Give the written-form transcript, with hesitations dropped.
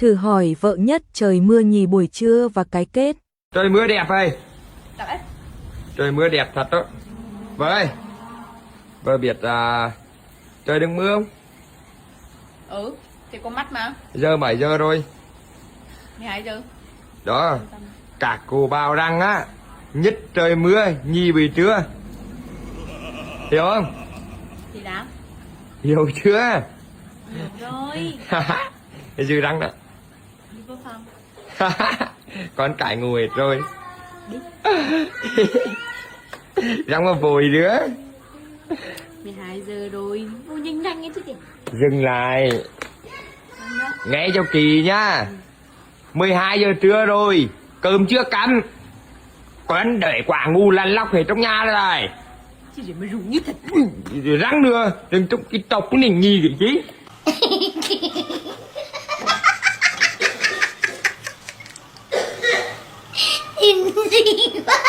thử hỏi vợ nhất trời mưa nhì buổi trưa và cái kết. Trời mưa đẹp ơi. Đấy. Trời mưa đẹp thật đó. Vợ ơi, vợ biết trời đừng mưa không? Ừ, thì con mắt mà. Giờ mấy giờ rồi? 12 giờ. Đó, các cô bảo rằng á, nhất trời mưa, nhì buổi trưa. Hiểu không? Thì đã. Hiểu chưa? Được rồi. Cái dư răng đó. Đi vô phòng. Con cãi ngủ hết rồi. Răng mà vội nữa. 12 giờ rồi. Vô nhanh nhanh ấy chứ kìa. Dừng lại. Nghe cho kỳ nhá. 12 giờ trưa rồi, cơm chưa cắn. Con để quả ngu lăn lóc hết trong nhà rồi. Chứ để mà rủ như thật. Răng nữa, đừng trong cái tộc cái này nhì cái chứ. Nhìn gì quá.